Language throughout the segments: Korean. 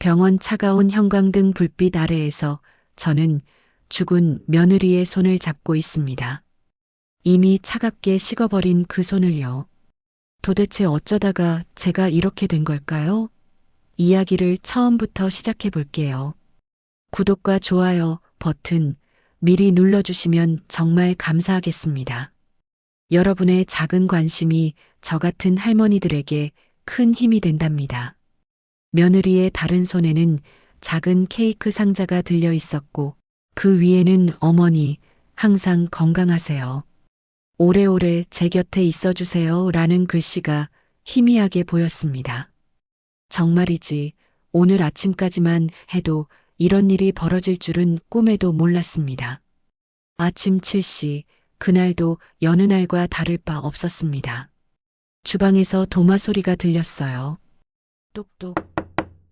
병원 차가운 형광등 불빛 아래에서 저는 죽은 며느리의 손을 잡고 있습니다. 이미 차갑게 식어버린 그 손을요. 도대체 어쩌다가 제가 이렇게 된 걸까요? 이야기를 처음부터 시작해 볼게요. 구독과 좋아요 버튼 미리 눌러주시면 정말 감사하겠습니다. 여러분의 작은 관심이 저 같은 할머니들에게 큰 힘이 된답니다. 며느리의 다른 손에는 작은 케이크 상자가 들려 있었고 그 위에는 어머니 항상 건강하세요. 오래오래 제 곁에 있어 주세요 라는 글씨가 희미하게 보였습니다. 정말이지 오늘 아침까지만 해도 이런 일이 벌어질 줄은 꿈에도 몰랐습니다. 아침 7시 그날도 여느 날과 다를 바 없었습니다. 주방에서 도마 소리가 들렸어요. 똑똑.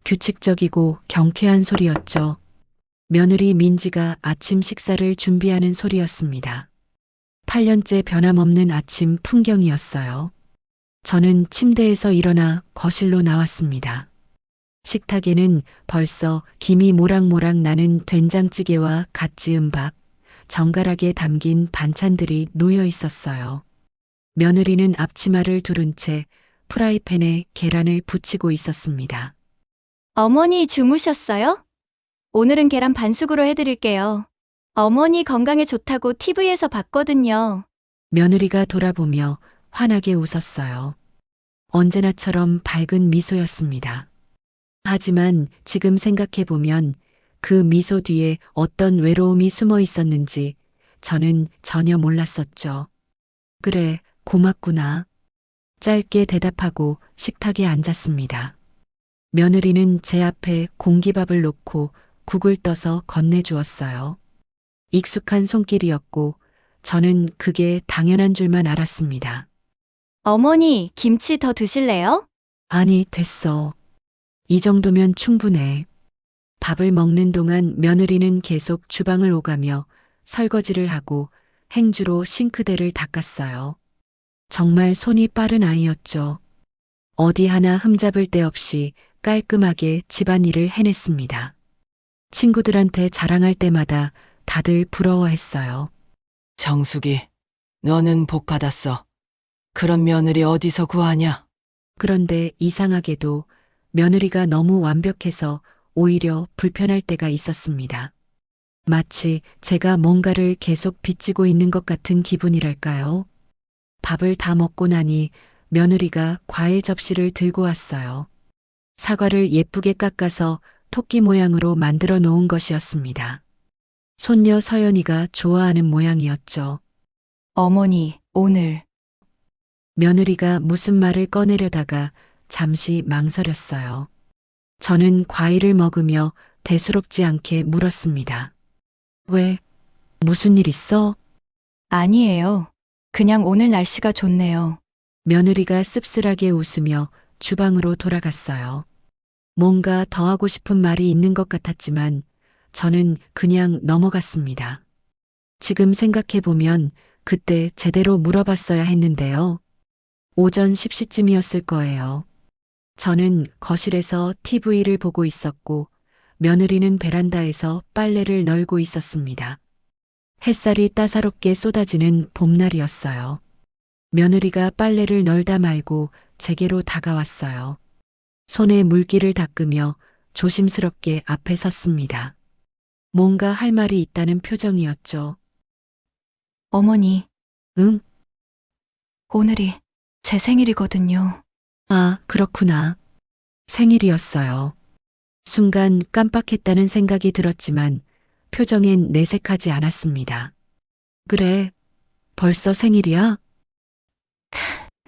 규칙적이고 경쾌한 소리였죠. 며느리 민지가 아침 식사를 준비하는 소리였습니다. 8년째 변함없는 아침 풍경이었어요. 저는 침대에서 일어나 거실로 나왔습니다. 식탁에는 벌써 김이 모락모락 나는 된장찌개와 갓 지은 밥, 정갈하게 담긴 반찬들이 놓여 있었어요. 며느리는 앞치마를 두른 채 프라이팬에 계란을 부치고 있었습니다. 어머니 주무셨어요? 오늘은 계란 반숙으로 해드릴게요. 어머니 건강에 좋다고 TV에서 봤거든요. 며느리가 돌아보며 환하게 웃었어요. 언제나처럼 밝은 미소였습니다. 하지만 지금 생각해보면 그 미소 뒤에 어떤 외로움이 숨어 있었는지 저는 전혀 몰랐었죠. 그래, 고맙구나. 짧게 대답하고 식탁에 앉았습니다. 며느리는 제 앞에 공기밥을 놓고 국을 떠서 건네주었어요. 익숙한 손길이었고 저는 그게 당연한 줄만 알았습니다. 어머니, 김치 더 드실래요? 아니, 됐어. 이 정도면 충분해. 밥을 먹는 동안 며느리는 계속 주방을 오가며 설거지를 하고 행주로 싱크대를 닦았어요. 정말 손이 빠른 아이였죠. 어디 하나 흠잡을 데 없이 깔끔하게 집안일을 해냈습니다. 친구들한테 자랑할 때마다 다들 부러워했어요. 정숙이, 너는 복 받았어. 그런 며느리 어디서 구하냐? 그런데 이상하게도 며느리가 너무 완벽해서 오히려 불편할 때가 있었습니다. 마치 제가 뭔가를 계속 빚지고 있는 것 같은 기분이랄까요? 밥을 다 먹고 나니 며느리가 과일 접시를 들고 왔어요. 사과를 예쁘게 깎아서 토끼 모양으로 만들어 놓은 것이었습니다. 손녀 서연이가 좋아하는 모양이었죠. 어머니, 오늘. 며느리가 무슨 말을 꺼내려다가 잠시 망설였어요. 저는 과일을 먹으며 대수롭지 않게 물었습니다. 왜? 무슨 일 있어? 아니에요. 그냥 오늘 날씨가 좋네요. 며느리가 씁쓸하게 웃으며 주방으로 돌아갔어요. 뭔가 더 하고 싶은 말이 있는 것 같았지만 저는 그냥 넘어갔습니다. 지금 생각해보면 그때 제대로 물어봤어야 했는데요. 오전 10시쯤이었을 거예요. 저는 거실에서 TV를 보고 있었고 며느리는 베란다에서 빨래를 널고 있었습니다. 햇살이 따사롭게 쏟아지는 봄날이었어요. 며느리가 빨래를 널다 말고 제게로 다가왔어요. 손에 물기를 닦으며 조심스럽게 앞에 섰습니다. 뭔가 할 말이 있다는 표정이었죠. 어머니, 응? 오늘이 제 생일이거든요. 아, 그렇구나. 생일이었어요. 순간 깜빡했다는 생각이 들었지만 표정엔 내색하지 않았습니다. 그래, 벌써 생일이야?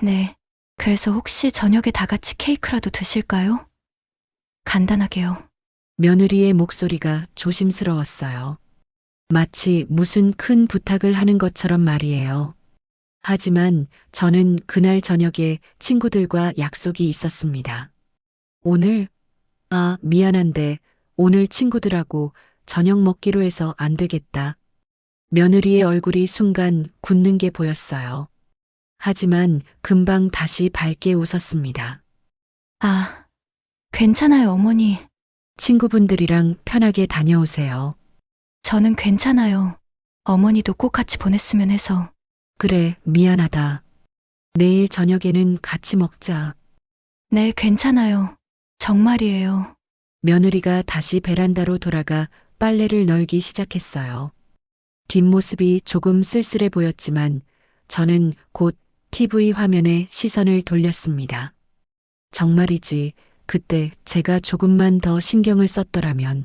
네. 그래서 혹시 저녁에 다 같이 케이크라도 드실까요? 간단하게요. 며느리의 목소리가 조심스러웠어요. 마치 무슨 큰 부탁을 하는 것처럼 말이에요. 하지만 저는 그날 저녁에 친구들과 약속이 있었습니다. 오늘? 아, 미안한데 오늘 친구들하고 저녁 먹기로 해서 안 되겠다. 며느리의 얼굴이 순간 굳는 게 보였어요. 하지만 금방 다시 밝게 웃었습니다. 아, 괜찮아요, 어머니. 친구분들이랑 편하게 다녀오세요. 저는 괜찮아요. 어머니도 꼭 같이 보냈으면 해서. 그래, 미안하다. 내일 저녁에는 같이 먹자. 네, 괜찮아요. 정말이에요. 며느리가 다시 베란다로 돌아가 빨래를 널기 시작했어요. 뒷모습이 조금 쓸쓸해 보였지만 저는 곧 TV 화면에 시선을 돌렸습니다. 정말이지, 그때 제가 조금만 더 신경을 썼더라면,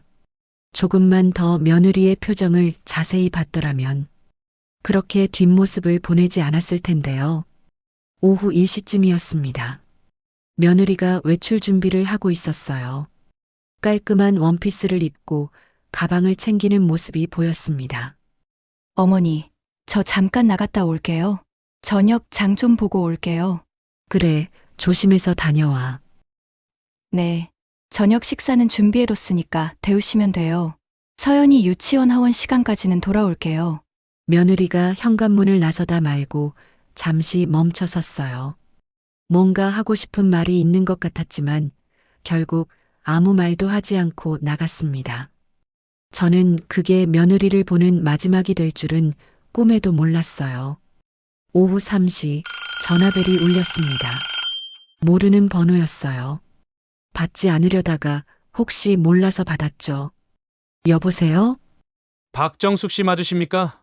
조금만 더 며느리의 표정을 자세히 봤더라면, 그렇게 뒷모습을 보내지 않았을 텐데요. 오후 1시쯤이었습니다. 며느리가 외출 준비를 하고 있었어요. 깔끔한 원피스를 입고 가방을 챙기는 모습이 보였습니다. 어머니, 저 잠깐 나갔다 올게요. 저녁 장 좀 보고 올게요. 그래, 조심해서 다녀와. 네. 저녁 식사는 준비해뒀으니까 데우시면 돼요. 서연이 유치원 하원 시간까지는 돌아올게요. 며느리가 현관문을 나서다 말고 잠시 멈춰 섰어요. 뭔가 하고 싶은 말이 있는 것 같았지만 결국 아무 말도 하지 않고 나갔습니다. 저는 그게 며느리를 보는 마지막이 될 줄은 꿈에도 몰랐어요. 오후 3시 전화벨이 울렸습니다. 모르는 번호였어요. 받지 않으려다가 혹시 몰라서 받았죠. 여보세요? 박정숙 씨 맞으십니까?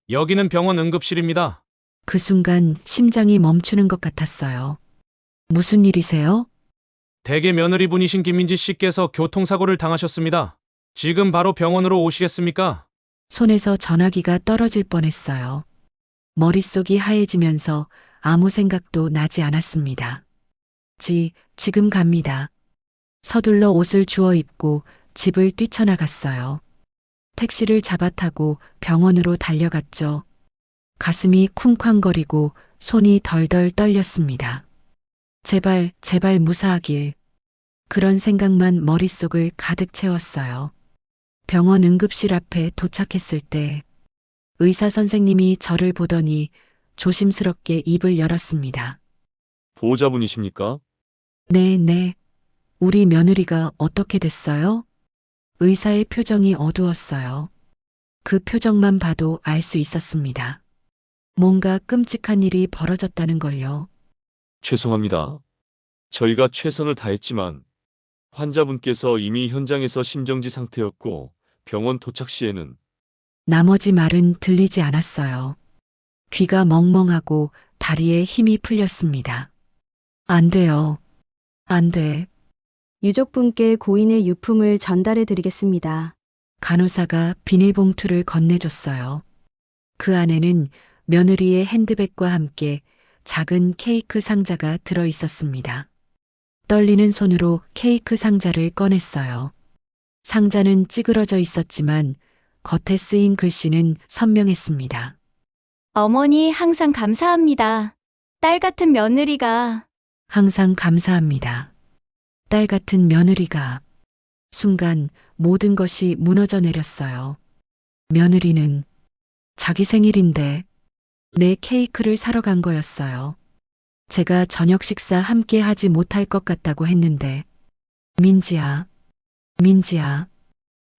여기는 병원 응급실입니다. 그 순간 심장이 멈추는 것 같았어요. 무슨 일이세요? 대개 며느리분이신 김민지 씨께서 교통사고를 당하셨습니다. 지금 바로 병원으로 오시겠습니까? 손에서 전화기가 떨어질 뻔했어요. 머릿속이 하얘지면서 아무 생각도 나지 않았습니다. 지금 갑니다. 서둘러 옷을 주워 입고 집을 뛰쳐나갔어요. 택시를 잡아타고 병원으로 달려갔죠. 가슴이 쿵쾅거리고 손이 덜덜 떨렸습니다. 제발 무사하길. 그런 생각만 머릿속을 가득 채웠어요. 병원 응급실 앞에 도착했을 때 의사 선생님이 저를 보더니 조심스럽게 입을 열었습니다. 보호자분이십니까? 네. 우리 며느리가 어떻게 됐어요? 의사의 표정이 어두웠어요. 그 표정만 봐도 알 수 있었습니다. 뭔가 끔찍한 일이 벌어졌다는 걸요. 죄송합니다. 저희가 최선을 다했지만 환자분께서 이미 현장에서 심정지 상태였고 병원 도착 시에는 나머지 말은 들리지 않았어요. 귀가 멍멍하고 다리에 힘이 풀렸습니다. 안 돼요. 안 돼. 유족분께 고인의 유품을 전달해 드리겠습니다. 간호사가 비닐봉투를 건네줬어요. 그 안에는 며느리의 핸드백과 함께 작은 케이크 상자가 들어 있었습니다. 떨리는 손으로 케이크 상자를 꺼냈어요. 상자는 찌그러져 있었지만 겉에 쓰인 글씨는 선명했습니다. 어머니 항상 감사합니다. 딸 같은 며느리가. 항상 감사합니다. 딸 같은 며느리가. 순간 모든 것이 무너져 내렸어요. 며느리는 자기 생일인데 내 케이크를 사러 간 거였어요. 제가 저녁 식사 함께 하지 못할 것 같다고 했는데 민지야.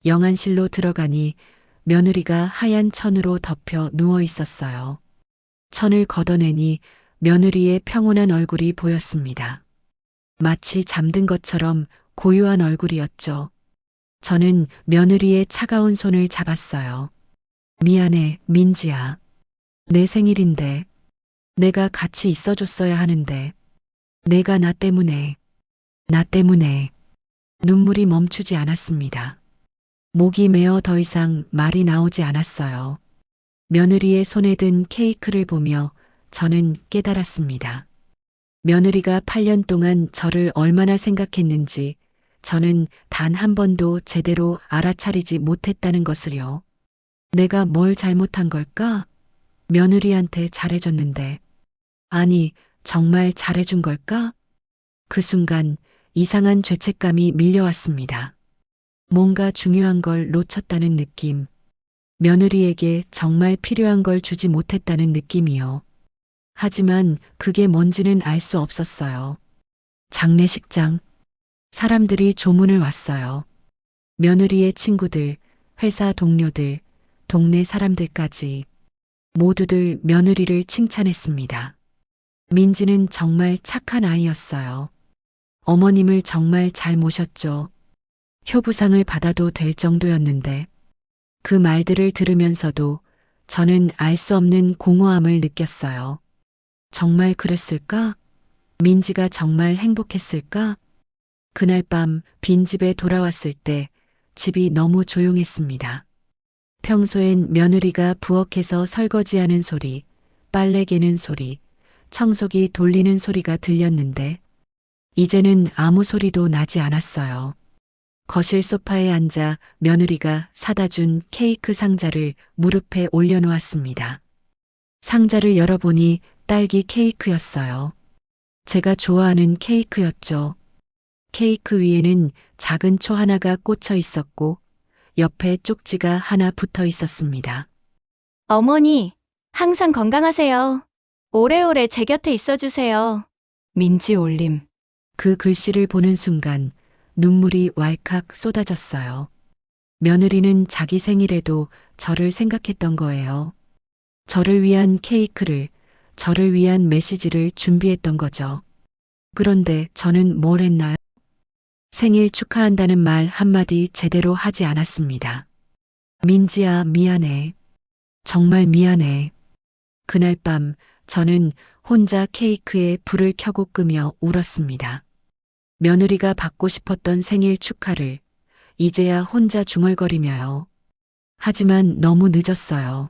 영안실로 들어가니 며느리가 하얀 천으로 덮여 누워 있었어요. 천을 걷어내니 며느리의 평온한 얼굴이 보였습니다. 마치 잠든 것처럼 고요한 얼굴이었죠. 저는 며느리의 차가운 손을 잡았어요. 미안해, 민지야. 내 생일인데 내가 같이 있어줬어야 하는데 내가 나 때문에 눈물이 멈추지 않았습니다. 목이 메어 더 이상 말이 나오지 않았어요. 며느리의 손에 든 케이크를 보며 저는 깨달았습니다. 며느리가 8년 동안 저를 얼마나 생각했는지 저는 단 한 번도 제대로 알아차리지 못했다는 것을요. 내가 뭘 잘못한 걸까? 며느리한테 잘해줬는데. 아니, 정말 잘해준 걸까? 그 순간 이상한 죄책감이 밀려왔습니다. 뭔가 중요한 걸 놓쳤다는 느낌. 며느리에게 정말 필요한 걸 주지 못했다는 느낌이요. 하지만 그게 뭔지는 알 수 없었어요. 장례식장. 사람들이 조문을 왔어요. 며느리의 친구들, 회사 동료들, 동네 사람들까지 모두들 며느리를 칭찬했습니다. 민지는 정말 착한 아이였어요. 어머님을 정말 잘 모셨죠. 효부상을 받아도 될 정도였는데 그 말들을 들으면서도 저는 알 수 없는 공허함을 느꼈어요. 정말 그랬을까? 민지가 정말 행복했을까? 그날 밤 빈집에 돌아왔을 때 집이 너무 조용했습니다. 평소엔 며느리가 부엌에서 설거지하는 소리, 빨래 개는 소리, 청소기 돌리는 소리가 들렸는데 이제는 아무 소리도 나지 않았어요. 거실 소파에 앉아 며느리가 사다 준 케이크 상자를 무릎에 올려놓았습니다. 상자를 열어보니 딸기 케이크였어요. 제가 좋아하는 케이크였죠. 케이크 위에는 작은 초 하나가 꽂혀 있었고 옆에 쪽지가 하나 붙어 있었습니다. 어머니, 항상 건강하세요. 오래오래 제 곁에 있어주세요. 민지 올림. 그 글씨를 보는 순간 눈물이 왈칵 쏟아졌어요. 며느리는 자기 생일에도 저를 생각했던 거예요. 저를 위한 케이크를, 저를 위한 메시지를 준비했던 거죠. 그런데 저는 뭘 했나요? 생일 축하한다는 말 한마디 제대로 하지 않았습니다. 민지야, 미안해. 정말 미안해. 그날 밤 저는 혼자 케이크에 불을 켜고 끄며 울었습니다. 며느리가 받고 싶었던 생일 축하를 이제야 혼자 중얼거리며요. 하지만 너무 늦었어요.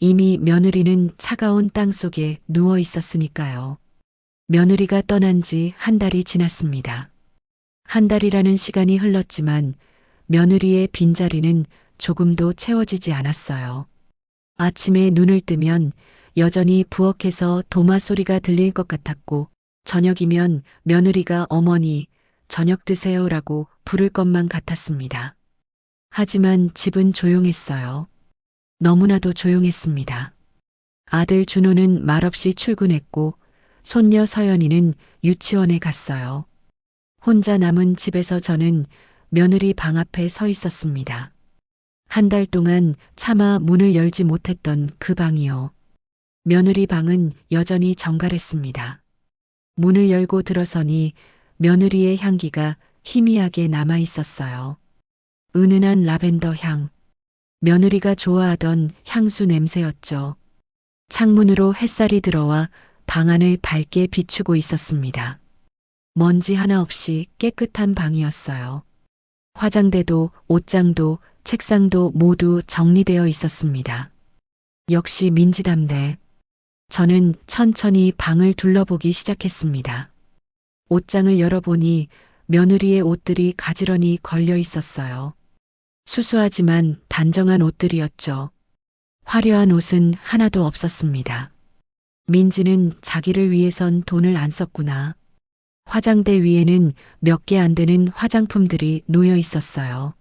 이미 며느리는 차가운 땅 속에 누워 있었으니까요. 며느리가 떠난 지 한 달이 지났습니다. 한 달이라는 시간이 흘렀지만 며느리의 빈자리는 조금도 채워지지 않았어요. 아침에 눈을 뜨면 여전히 부엌에서 도마 소리가 들릴 것 같았고 저녁이면 며느리가 어머니 저녁 드세요라고 부를 것만 같았습니다. 하지만 집은 조용했어요. 너무나도 조용했습니다. 아들 준호는 말없이 출근했고 손녀 서연이는 유치원에 갔어요. 혼자 남은 집에서 저는 며느리 방 앞에 서 있었습니다. 한 달 동안 차마 문을 열지 못했던 그 방이요. 며느리 방은 여전히 정갈했습니다. 문을 열고 들어서니 며느리의 향기가 희미하게 남아 있었어요. 은은한 라벤더 향. 며느리가 좋아하던 향수 냄새였죠. 창문으로 햇살이 들어와 방 안을 밝게 비추고 있었습니다. 먼지 하나 없이 깨끗한 방이었어요. 화장대도 옷장도 책상도 모두 정리되어 있었습니다. 역시 민지답네. 저는 천천히 방을 둘러보기 시작했습니다. 옷장을 열어보니 며느리의 옷들이 가지런히 걸려 있었어요. 수수하지만 단정한 옷들이었죠. 화려한 옷은 하나도 없었습니다. 민지는 자기를 위해선 돈을 안 썼구나. 화장대 위에는 몇 개 안 되는 화장품들이 놓여 있었어요.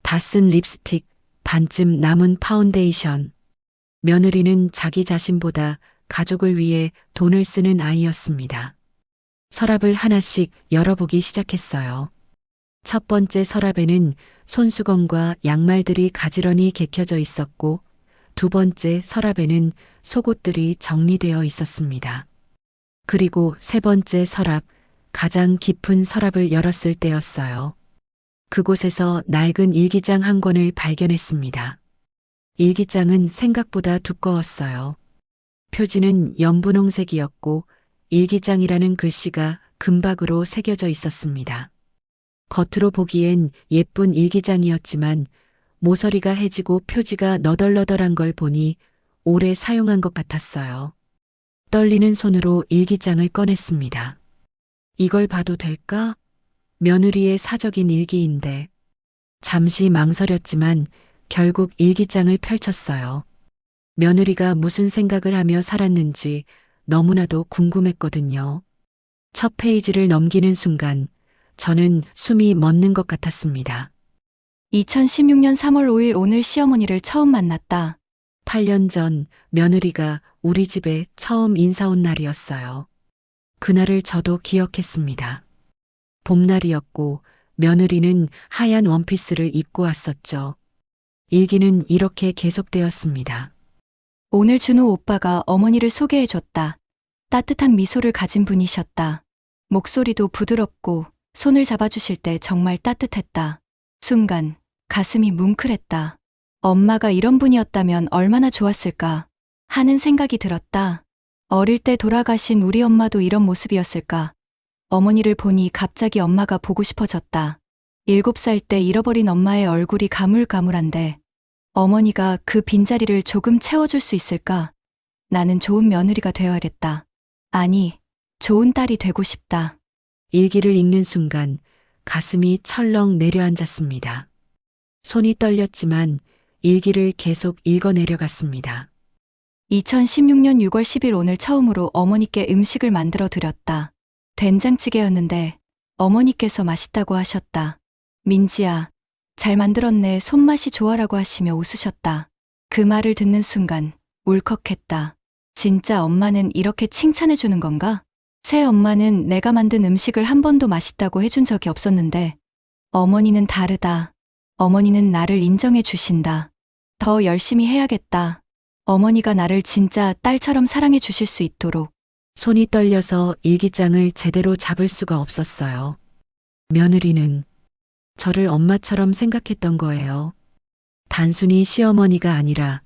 다 쓴 립스틱, 반쯤 남은 파운데이션. 며느리는 자기 자신보다 가족을 위해 돈을 쓰는 아이였습니다. 서랍을 하나씩 열어보기 시작했어요. 첫 번째 서랍에는 손수건과 양말들이 가지런히 개켜져 있었고 두 번째 서랍에는 속옷들이 정리되어 있었습니다. 그리고 세 번째 서랍, 가장 깊은 서랍을 열었을 때였어요. 그곳에서 낡은 일기장 한 권을 발견했습니다. 일기장은 생각보다 두꺼웠어요. 표지는 연분홍색이었고 일기장이라는 글씨가 금박으로 새겨져 있었습니다. 겉으로 보기엔 예쁜 일기장이었지만 모서리가 해지고 표지가 너덜너덜한 걸 보니 오래 사용한 것 같았어요. 떨리는 손으로 일기장을 꺼냈습니다. 이걸 봐도 될까? 며느리의 사적인 일기인데. 잠시 망설였지만 결국 일기장을 펼쳤어요. 며느리가 무슨 생각을 하며 살았는지 너무나도 궁금했거든요. 첫 페이지를 넘기는 순간 저는 숨이 멎는 것 같았습니다. 2016년 3월 5일 오늘 시어머니를 처음 만났다. 8년 전 며느리가 우리 집에 처음 인사 온 날이었어요. 그날을 저도 기억했습니다. 봄날이었고 며느리는 하얀 원피스를 입고 왔었죠. 일기는 이렇게 계속되었습니다. 오늘 준호 오빠가 어머니를 소개해줬다. 따뜻한 미소를 가진 분이셨다. 목소리도 부드럽고 손을 잡아주실 때 정말 따뜻했다. 순간 가슴이 뭉클했다. 엄마가 이런 분이었다면 얼마나 좋았을까 하는 생각이 들었다. 어릴 때 돌아가신 우리 엄마도 이런 모습이었을까? 어머니를 보니 갑자기 엄마가 보고 싶어졌다. 7살 때 잃어버린 엄마의 얼굴이 가물가물한데 어머니가 그 빈자리를 조금 채워줄 수 있을까? 나는 좋은 며느리가 되어야겠다. 아니, 좋은 딸이 되고 싶다. 일기를 읽는 순간 가슴이 철렁 내려앉았습니다. 손이 떨렸지만 일기를 계속 읽어내려갔습니다. 2016년 6월 10일 오늘 처음으로 어머니께 음식을 만들어 드렸다. 된장찌개였는데 어머니께서 맛있다고 하셨다. 민지야, 잘 만들었네. 손맛이 좋아라고 하시며 웃으셨다. 그 말을 듣는 순간 울컥했다. 진짜 엄마는 이렇게 칭찬해 주는 건가? 새 엄마는 내가 만든 음식을 한 번도 맛있다고 해준 적이 없었는데 어머니는 다르다. 어머니는 나를 인정해 주신다. 더 열심히 해야겠다. 어머니가 나를 진짜 딸처럼 사랑해 주실 수 있도록. 손이 떨려서 일기장을 제대로 잡을 수가 없었어요. 며느리는 저를 엄마처럼 생각했던 거예요. 단순히 시어머니가 아니라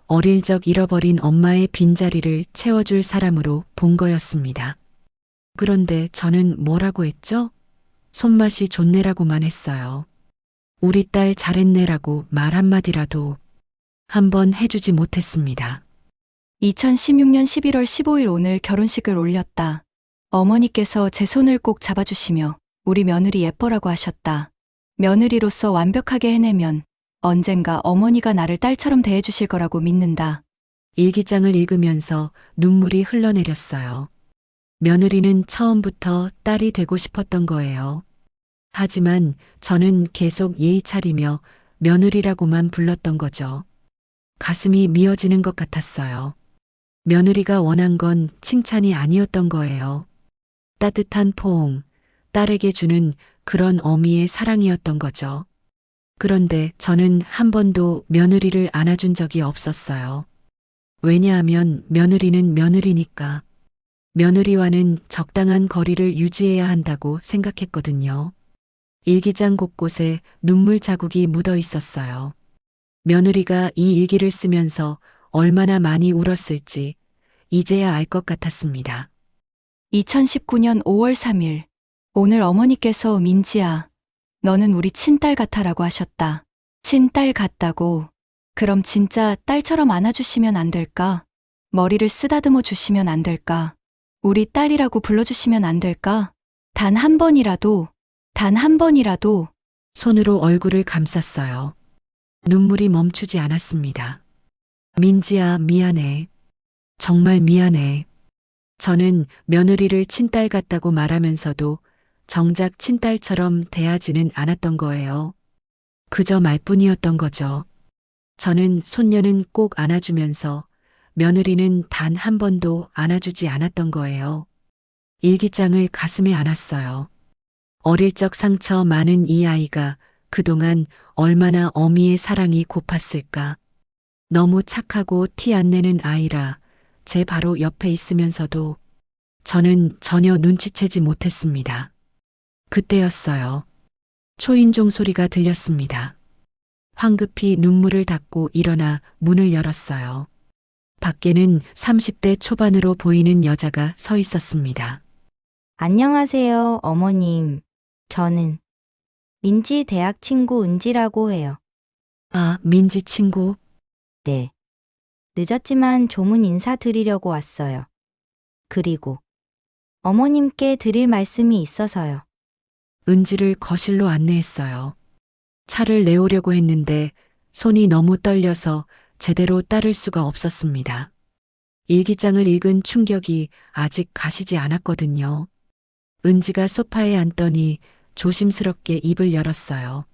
어릴 적 잃어버린 엄마의 빈자리를 채워줄 사람으로 본 거였습니다. 그런데 저는 뭐라고 했죠? 손맛이 좋네라고만 했어요. 우리 딸 잘했네라고 말 한마디라도 한번 해주지 못했습니다. 2016년 11월 15일 오늘 결혼식을 올렸다. 어머니께서 제 손을 꼭 잡아주시며 우리 며느리 예뻐라고 하셨다. 며느리로서 완벽하게 해내면 언젠가 어머니가 나를 딸처럼 대해주실 거라고 믿는다. 일기장을 읽으면서 눈물이 흘러내렸어요. 며느리는 처음부터 딸이 되고 싶었던 거예요. 하지만 저는 계속 예의 차리며 며느리라고만 불렀던 거죠. 가슴이 미어지는 것 같았어요. 며느리가 원한 건 칭찬이 아니었던 거예요. 따뜻한 포옹, 딸에게 주는 그런 어미의 사랑이었던 거죠. 그런데 저는 한 번도 며느리를 안아준 적이 없었어요. 왜냐하면 며느리는 며느리니까. 며느리와는 적당한 거리를 유지해야 한다고 생각했거든요. 일기장 곳곳에 눈물 자국이 묻어 있었어요. 며느리가 이 일기를 쓰면서 얼마나 많이 울었을지 이제야 알 것 같았습니다. 2019년 5월 3일 오늘 어머니께서 민지야, 너는 우리 친딸 같아라고 하셨다. 친딸 같다고? 그럼 진짜 딸처럼 안아주시면 안 될까? 머리를 쓰다듬어 주시면 안 될까? 우리 딸이라고 불러주시면 안 될까? 단 한 번이라도, 단 한 번이라도. 손으로 얼굴을 감쌌어요. 눈물이 멈추지 않았습니다. 민지야, 미안해. 정말 미안해. 저는 며느리를 친딸 같다고 말하면서도 정작 친딸처럼 대하지는 않았던 거예요. 그저 말뿐이었던 거죠. 저는 손녀는 꼭 안아주면서 며느리는 단 한 번도 안아주지 않았던 거예요. 일기장을 가슴에 안았어요. 어릴 적 상처 많은 이 아이가 그동안 얼마나 어미의 사랑이 고팠을까. 너무 착하고 티 안 내는 아이라 제 바로 옆에 있으면서도 저는 전혀 눈치채지 못했습니다. 그때였어요. 초인종 소리가 들렸습니다. 황급히 눈물을 닦고 일어나 문을 열었어요. 밖에는 30대 초반으로 보이는 여자가 서 있었습니다. 안녕하세요, 어머님. 저는 민지 대학 친구 은지라고 해요. 아, 민지 친구. 네. 늦었지만 조문 인사드리려고 왔어요. 그리고 어머님께 드릴 말씀이 있어서요. 은지를 거실로 안내했어요. 차를 내오려고 했는데 손이 너무 떨려서 제대로 따를 수가 없었습니다. 일기장을 읽은 충격이 아직 가시지 않았거든요. 은지가 소파에 앉더니 조심스럽게 입을 열었어요.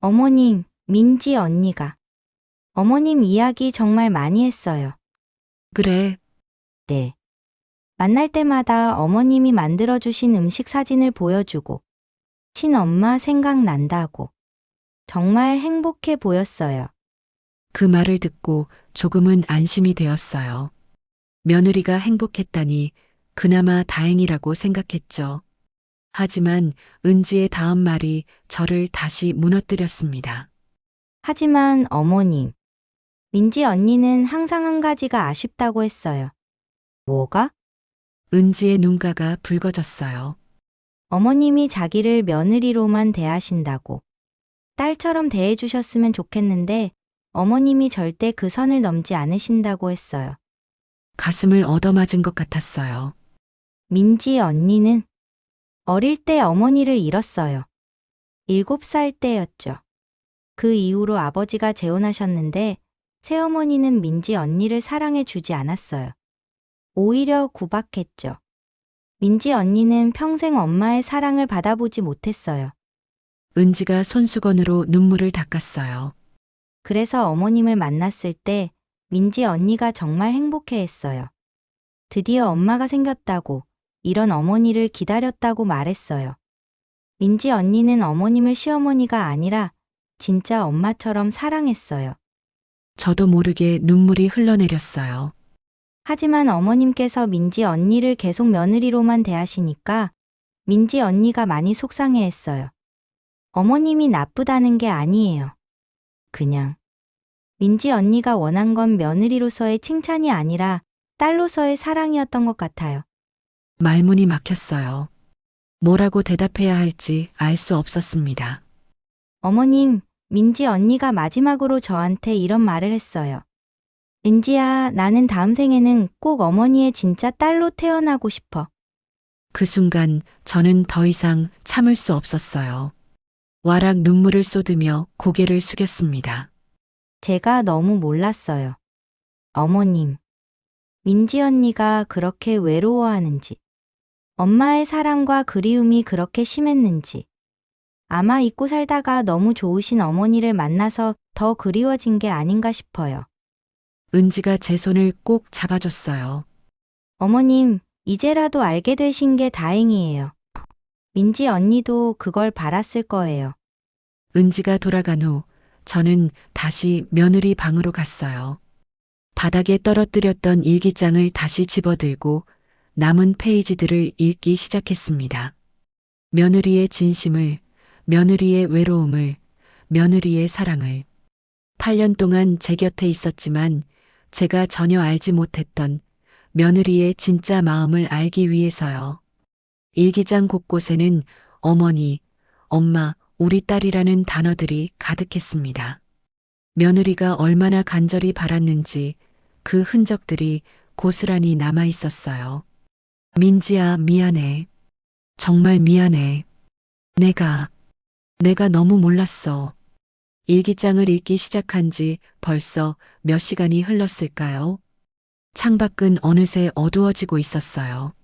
어머님, 민지 언니가. 어머님 이야기 정말 많이 했어요. 그래, 네. 만날 때마다 어머님이 만들어주신 음식 사진을 보여주고 친엄마 생각난다고. 정말 행복해 보였어요. 그 말을 듣고 조금은 안심이 되었어요. 며느리가 행복했다니 그나마 다행이라고 생각했죠. 하지만 은지의 다음 말이 저를 다시 무너뜨렸습니다. 하지만 어머님, 민지 언니는 항상 한 가지가 아쉽다고 했어요. 뭐가? 은지의 눈가가 붉어졌어요. 어머님이 자기를 며느리로만 대하신다고. 딸처럼 대해주셨으면 좋겠는데 어머님이 절대 그 선을 넘지 않으신다고 했어요. 가슴을 얻어맞은 것 같았어요. 민지 언니는 어릴 때 어머니를 잃었어요. 7살 때였죠. 그 이후로 아버지가 재혼하셨는데 새어머니는 민지 언니를 사랑해 주지 않았어요. 오히려 구박했죠. 민지 언니는 평생 엄마의 사랑을 받아보지 못했어요. 은지가 손수건으로 눈물을 닦았어요. 그래서 어머님을 만났을 때 민지 언니가 정말 행복해 했어요. 드디어 엄마가 생겼다고, 이런 어머니를 기다렸다고 말했어요. 민지 언니는 어머님을 시어머니가 아니라 진짜 엄마처럼 사랑했어요. 저도 모르게 눈물이 흘러내렸어요. 하지만 어머님께서 민지 언니를 계속 며느리로만 대하시니까 민지 언니가 많이 속상해 했어요. 어머님이 나쁘다는 게 아니에요. 그냥 민지 언니가 원한 건 며느리로서의 칭찬이 아니라 딸로서의 사랑이었던 것 같아요. 말문이 막혔어요. 뭐라고 대답해야 할지 알 수 없었습니다. 어머님, 민지 언니가 마지막으로 저한테 이런 말을 했어요. 은지야, 나는 다음 생에는 꼭 어머니의 진짜 딸로 태어나고 싶어. 그 순간 저는 더 이상 참을 수 없었어요. 와락 눈물을 쏟으며 고개를 숙였습니다. 제가 너무 몰랐어요. 어머님, 민지 언니가 그렇게 외로워하는지, 엄마의 사랑과 그리움이 그렇게 심했는지, 아마 잊고 살다가 너무 좋으신 어머니를 만나서 더 그리워진 게 아닌가 싶어요. 은지가 제 손을 꼭 잡아줬어요. 어머님, 이제라도 알게 되신 게 다행이에요. 민지 언니도 그걸 바랐을 거예요. 은지가 돌아간 후 저는 다시 며느리 방으로 갔어요. 바닥에 떨어뜨렸던 일기장을 다시 집어들고 남은 페이지들을 읽기 시작했습니다. 며느리의 진심을, 며느리의 외로움을, 며느리의 사랑을. 8년 동안 제 곁에 있었지만 제가 전혀 알지 못했던 며느리의 진짜 마음을 알기 위해서요. 일기장 곳곳에는 어머니, 엄마, 우리 딸이라는 단어들이 가득했습니다. 며느리가 얼마나 간절히 바랐는지 그 흔적들이 고스란히 남아 있었어요. 민지야, 미안해. 정말 미안해. 내가 너무 몰랐어. 일기장을 읽기 시작한 지 벌써 몇 시간이 흘렀을까요? 창밖은 어느새 어두워지고 있었어요.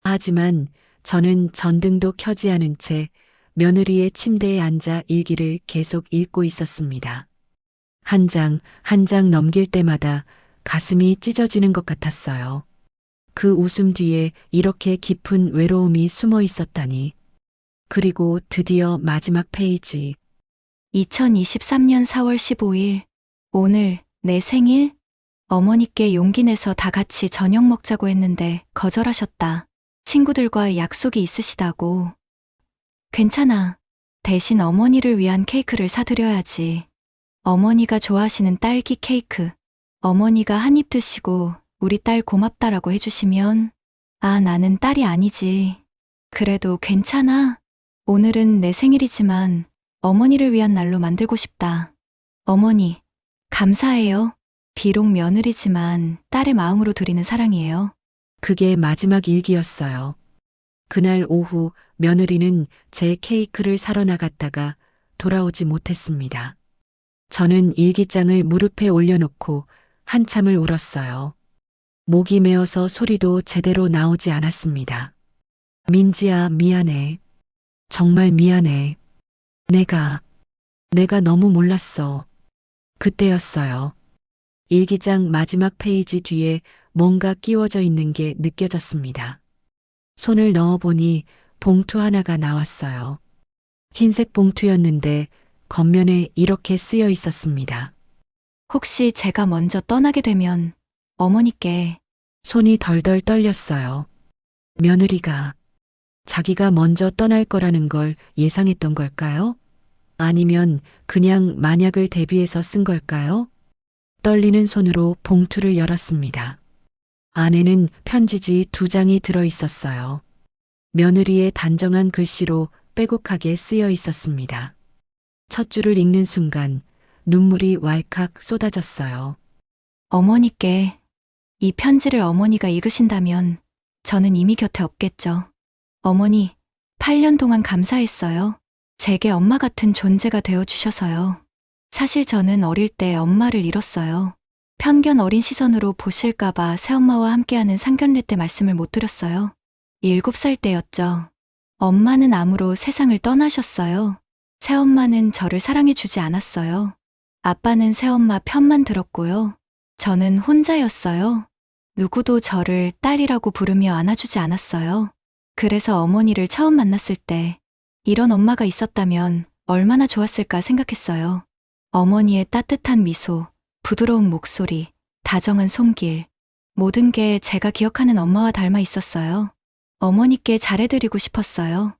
하지만 저는 전등도 켜지 않은 채 며느리의 침대에 앉아 일기를 계속 읽고 있었습니다. 한 장, 한 장 넘길 때마다 가슴이 찢어지는 것 같았어요. 그 웃음 뒤에 이렇게 깊은 외로움이 숨어 있었다니. 그리고 드디어 마지막 페이지. 2023년 4월 15일. 오늘 내 생일? 어머니께 용기 내서 다 같이 저녁 먹자고 했는데 거절하셨다. 친구들과 약속이 있으시다고. 괜찮아. 대신 어머니를 위한 케이크를 사드려야지. 어머니가 좋아하시는 딸기 케이크. 어머니가 한 입 드시고 우리 딸 고맙다라고 해주시면, 아, 나는 딸이 아니지. 그래도 괜찮아. 오늘은 내 생일이지만 어머니를 위한 날로 만들고 싶다. 어머니, 감사해요. 비록 며느리지만 딸의 마음으로 드리는 사랑이에요. 그게 마지막 일기였어요. 그날 오후 며느리는 제 케이크를 사러 나갔다가 돌아오지 못했습니다. 저는 일기장을 무릎에 올려놓고 한참을 울었어요. 목이 메어서 소리도 제대로 나오지 않았습니다. 민지야, 미안해. 정말 미안해. 내가 너무 몰랐어. 그때였어요. 일기장 마지막 페이지 뒤에 뭔가 끼워져 있는 게 느껴졌습니다. 손을 넣어보니 봉투 하나가 나왔어요. 흰색 봉투였는데 겉면에 이렇게 쓰여 있었습니다. 혹시 제가 먼저 떠나게 되면 어머니께 손이 덜덜 떨렸어요. 며느리가 자기가 먼저 떠날 거라는 걸 예상했던 걸까요? 아니면 그냥 만약을 대비해서 쓴 걸까요? 떨리는 손으로 봉투를 열었습니다. 안에는 편지지 2장이 들어 있었어요. 며느리의 단정한 글씨로 빼곡하게 쓰여 있었습니다. 첫 줄을 읽는 순간 눈물이 왈칵 쏟아졌어요. 어머니께 이 편지를 어머니가 읽으신다면 저는 이미 곁에 없겠죠. 어머니, 8년 동안 감사했어요. 제게 엄마 같은 존재가 되어 주셔서요. 사실 저는 어릴 때 엄마를 잃었어요. 편견 어린 시선으로 보실까봐 새엄마와 함께하는 상견례 때 말씀을 못 드렸어요. 7살 때였죠. 엄마는 암으로 세상을 떠나셨어요. 새엄마는 저를 사랑해주지 않았어요. 아빠는 새엄마 편만 들었고요. 저는 혼자였어요. 누구도 저를 딸이라고 부르며 안아주지 않았어요. 그래서 어머니를 처음 만났을 때 이런 엄마가 있었다면 얼마나 좋았을까 생각했어요. 어머니의 따뜻한 미소, 부드러운 목소리, 다정한 손길, 모든 게 제가 기억하는 엄마와 닮아 있었어요. 어머니께 잘해드리고 싶었어요.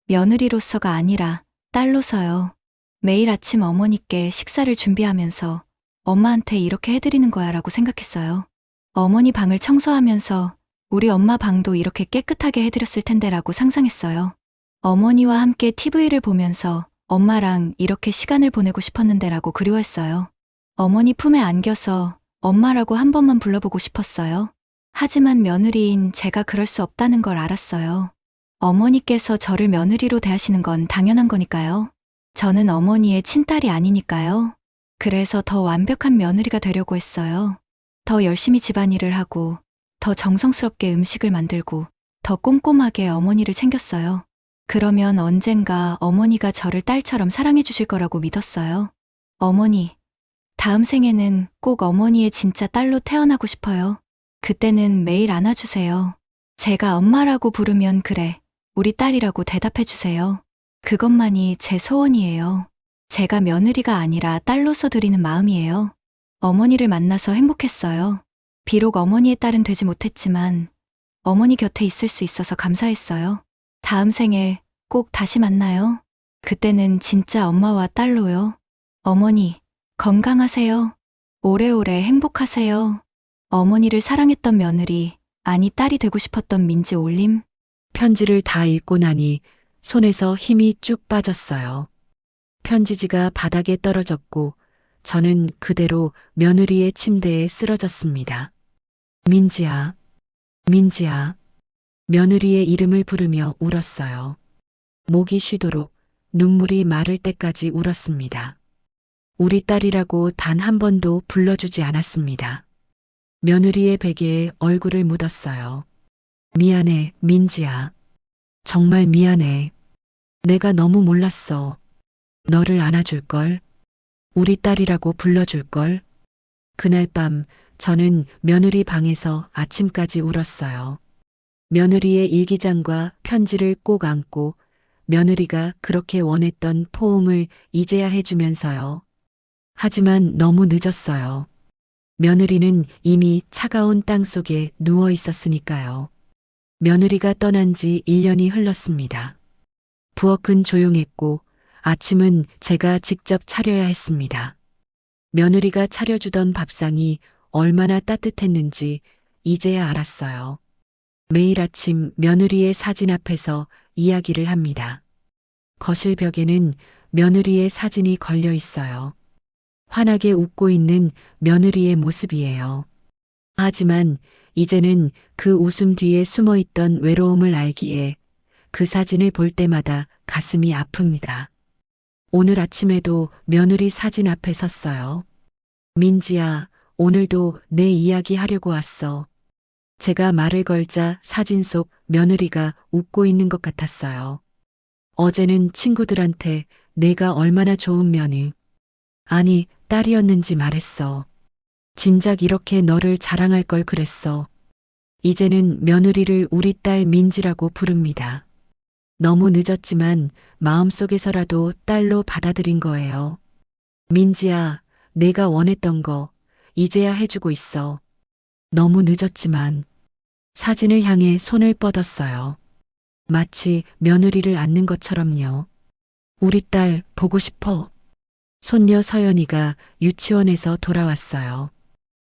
며느리로서가 아니라 딸로서요. 매일 아침 어머니께 식사를 준비하면서 엄마한테 이렇게 해드리는 거야 라고 생각했어요. 어머니 방을 청소하면서 우리 엄마 방도 이렇게 깨끗하게 해드렸을 텐데 라고 상상했어요. 어머니와 함께 TV를 보면서 엄마랑 이렇게 시간을 보내고 싶었는데 라고 그리워했어요. 어머니 품에 안겨서 엄마라고 한 번만 불러보고 싶었어요. 하지만 며느리인 제가 그럴 수 없다는 걸 알았어요. 어머니께서 저를 며느리로 대하시는 건 당연한 거니까요. 저는 어머니의 친딸이 아니니까요. 그래서 더 완벽한 며느리가 되려고 했어요. 더 열심히 집안일을 하고, 더 정성스럽게 음식을 만들고, 더 꼼꼼하게 어머니를 챙겼어요. 그러면 언젠가 어머니가 저를 딸처럼 사랑해 주실 거라고 믿었어요. 어머니, 다음 생에는 꼭 어머니의 진짜 딸로 태어나고 싶어요. 그때는 매일 안아주세요. 제가 엄마라고 부르면 그래, 우리 딸이라고 대답해 주세요. 그것만이 제 소원이에요. 제가 며느리가 아니라 딸로서 드리는 마음이에요. 어머니를 만나서 행복했어요. 비록 어머니의 딸은 되지 못했지만 어머니 곁에 있을 수 있어서 감사했어요. 다음 생에 꼭 다시 만나요. 그때는 진짜 엄마와 딸로요. 어머니, 건강하세요. 오래오래 행복하세요. 어머니를 사랑했던 며느리, 아니 딸이 되고 싶었던 민지 올림. 편지를 다 읽고 나니 손에서 힘이 쭉 빠졌어요. 편지지가 바닥에 떨어졌고 저는 그대로 며느리의 침대에 쓰러졌습니다. 민지야, 민지야. 며느리의 이름을 부르며 울었어요. 목이 쉬도록 눈물이 마를 때까지 울었습니다. 우리 딸이라고 단 한 번도 불러주지 않았습니다. 며느리의 베개에 얼굴을 묻었어요. 미안해, 민지야. 정말 미안해. 내가 너무 몰랐어. 너를 안아줄걸. 우리 딸이라고 불러줄걸. 그날 밤 저는 며느리 방에서 아침까지 울었어요. 며느리의 일기장과 편지를 꼭 안고 며느리가 그렇게 원했던 포옹을 이제야 해주면서요. 하지만 너무 늦었어요. 며느리는 이미 차가운 땅 속에 누워 있었으니까요. 며느리가 떠난 지 1년이 흘렀습니다. 부엌은 조용했고 아침은 제가 직접 차려야 했습니다. 며느리가 차려주던 밥상이 얼마나 따뜻했는지 이제야 알았어요. 매일 아침 며느리의 사진 앞에서 이야기를 합니다. 거실 벽에는 며느리의 사진이 걸려 있어요. 환하게 웃고 있는 며느리의 모습이에요. 하지만 이제는 그 웃음 뒤에 숨어 있던 외로움을 알기에 그 사진을 볼 때마다 가슴이 아픕니다. 오늘 아침에도 며느리 사진 앞에 섰어요. 민지야, 오늘도 내 이야기 하려고 왔어. 제가 말을 걸자 사진 속 며느리가 웃고 있는 것 같았어요. 어제는 친구들한테 내가 얼마나 좋은 며느, 아니 딸이었는지 말했어. 진작 이렇게 너를 자랑할 걸 그랬어. 이제는 며느리를 우리 딸 민지라고 부릅니다. 너무 늦었지만 마음속에서라도 딸로 받아들인 거예요. 민지야, 내가 원했던 거 이제야 해주고 있어. 너무 늦었지만 사진을 향해 손을 뻗었어요. 마치 며느리를 안는 것처럼요. 우리 딸 보고 싶어. 손녀 서연이가 유치원에서 돌아왔어요.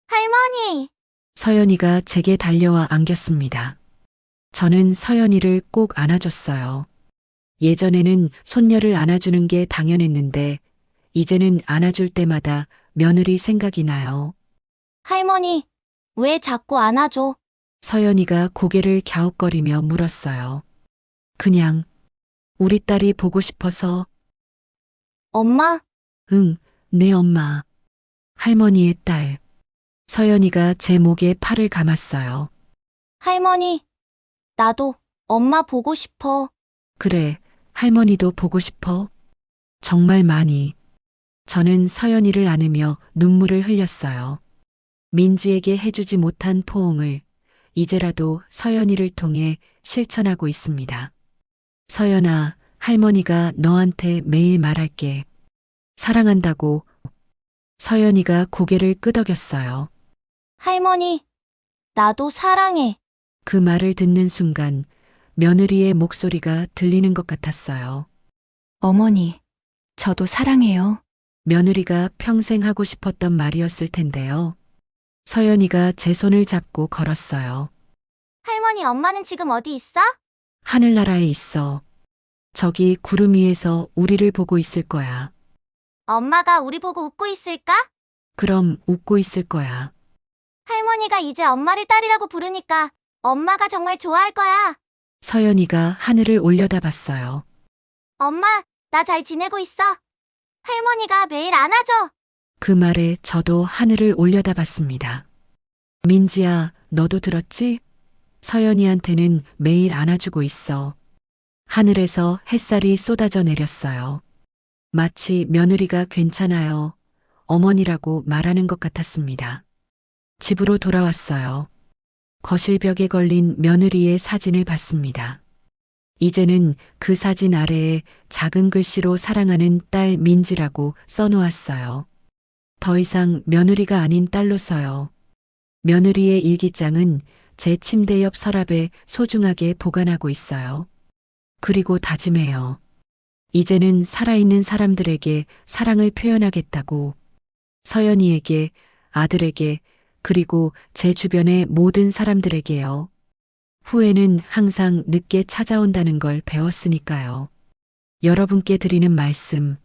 할머니! 서연이가 제게 달려와 안겼습니다. 저는 서연이를 꼭 안아줬어요. 예전에는 손녀를 안아주는 게 당연했는데 이제는 안아줄 때마다 며느리 생각이 나요. 할머니, 왜 자꾸 안아줘? 서연이가 고개를 갸웃거리며 물었어요. 그냥 우리 딸이 보고 싶어서. 엄마? 응, 내 엄마. 할머니의 딸. 서연이가 제 목에 팔을 감았어요. 할머니, 나도 엄마 보고 싶어. 그래, 할머니도 보고 싶어. 정말 많이. 저는 서연이를 안으며 눈물을 흘렸어요. 민지에게 해주지 못한 포옹을 이제라도 서연이를 통해 실천하고 있습니다. 서연아, 할머니가 너한테 매일 말할게. 사랑한다고. 서연이가 고개를 끄덕였어요. 할머니, 나도 사랑해. 그 말을 듣는 순간 며느리의 목소리가 들리는 것 같았어요. 어머니, 저도 사랑해요. 며느리가 평생 하고 싶었던 말이었을 텐데요. 서연이가 제 손을 잡고 걸었어요. 할머니, 엄마는 지금 어디 있어? 하늘나라에 있어. 저기 구름 위에서 우리를 보고 있을 거야. 엄마가 우리 보고 웃고 있을까? 그럼 웃고 있을 거야. 할머니가 이제 엄마를 딸이라고 부르니까 엄마가 정말 좋아할 거야. 서연이가 하늘을 올려다봤어요. 엄마, 나 잘 지내고 있어. 할머니가 매일 안아줘. 그 말에 저도 하늘을 올려다봤습니다. 민지야, 너도 들었지? 서연이한테는 매일 안아주고 있어. 하늘에서 햇살이 쏟아져 내렸어요. 마치 며느리가 괜찮아요. 어머니라고 말하는 것 같았습니다. 집으로 돌아왔어요. 거실 벽에 걸린 며느리의 사진을 봤습니다. 이제는 그 사진 아래에 작은 글씨로 사랑하는 딸 민지라고 써놓았어요. 더 이상 며느리가 아닌 딸로서요. 며느리의 일기장은 제 침대 옆 서랍에 소중하게 보관하고 있어요. 그리고 다짐해요. 이제는 살아있는 사람들에게 사랑을 표현하겠다고. 서연이에게, 아들에게, 그리고 제 주변의 모든 사람들에게요. 후회는 항상 늦게 찾아온다는 걸 배웠으니까요. 여러분께 드리는 말씀.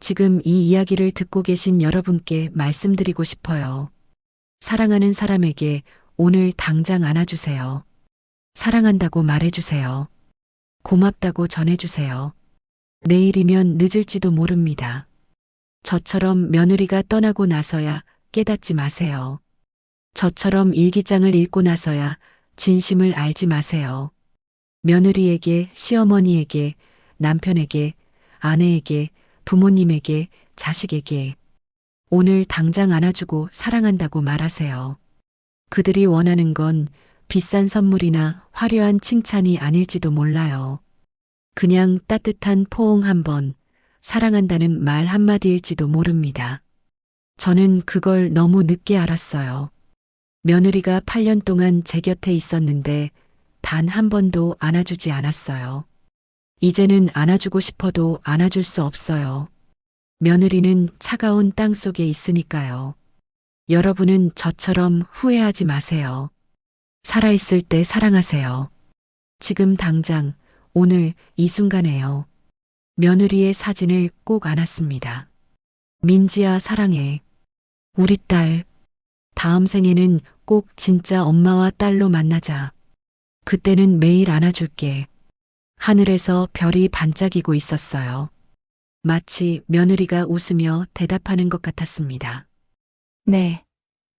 지금 이 이야기를 듣고 계신 여러분께 말씀드리고 싶어요. 사랑하는 사람에게 오늘 당장 안아주세요. 사랑한다고 말해주세요. 고맙다고 전해주세요. 내일이면 늦을지도 모릅니다. 저처럼 며느리가 떠나고 나서야 깨닫지 마세요. 저처럼 일기장을 읽고 나서야 진심을 알지 마세요. 며느리에게, 시어머니에게, 남편에게, 아내에게, 부모님에게, 자식에게 오늘 당장 안아주고 사랑한다고 말하세요. 그들이 원하는 건 비싼 선물이나 화려한 칭찬이 아닐지도 몰라요. 그냥 따뜻한 포옹 한 번, 사랑한다는 말 한마디일지도 모릅니다. 저는 그걸 너무 늦게 알았어요. 며느리가 8년 동안 제 곁에 있었는데 단 한 번도 안아주지 않았어요. 이제는 안아주고 싶어도 안아줄 수 없어요. 며느리는 차가운 땅 속에 있으니까요. 여러분은 저처럼 후회하지 마세요. 살아있을 때 사랑하세요. 지금 당장, 오늘 이 순간에요. 며느리의 사진을 꼭 안았습니다. 민지야, 사랑해. 우리 딸. 다음 생에는 꼭 진짜 엄마와 딸로 만나자. 그때는 매일 안아줄게. 하늘에서 별이 반짝이고 있었어요. 마치 며느리가 웃으며 대답하는 것 같았습니다. 네.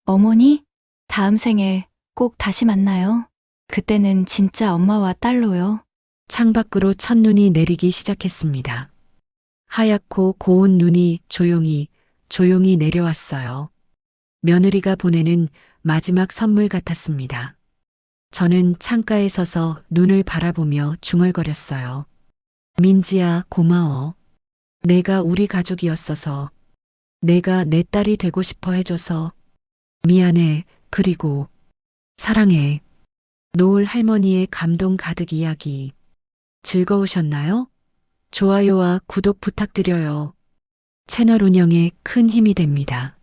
어머니, 다음 생에 꼭 다시 만나요. 그때는 진짜 엄마와 딸로요. 창밖으로 첫눈이 내리기 시작했습니다. 하얗고 고운 눈이 조용히 내려왔어요. 며느리가 보내는 마지막 선물 같았습니다. 저는 창가에 서서 눈을 바라보며 중얼거렸어요. 민지야, 고마워. 내가 우리 가족이었어서, 내가 내 딸이 되고 싶어 해줘서, 미안해, 그리고 사랑해. 노을 할머니의 감동 가득 이야기. 즐거우셨나요? 좋아요와 구독 부탁드려요. 채널 운영에 큰 힘이 됩니다.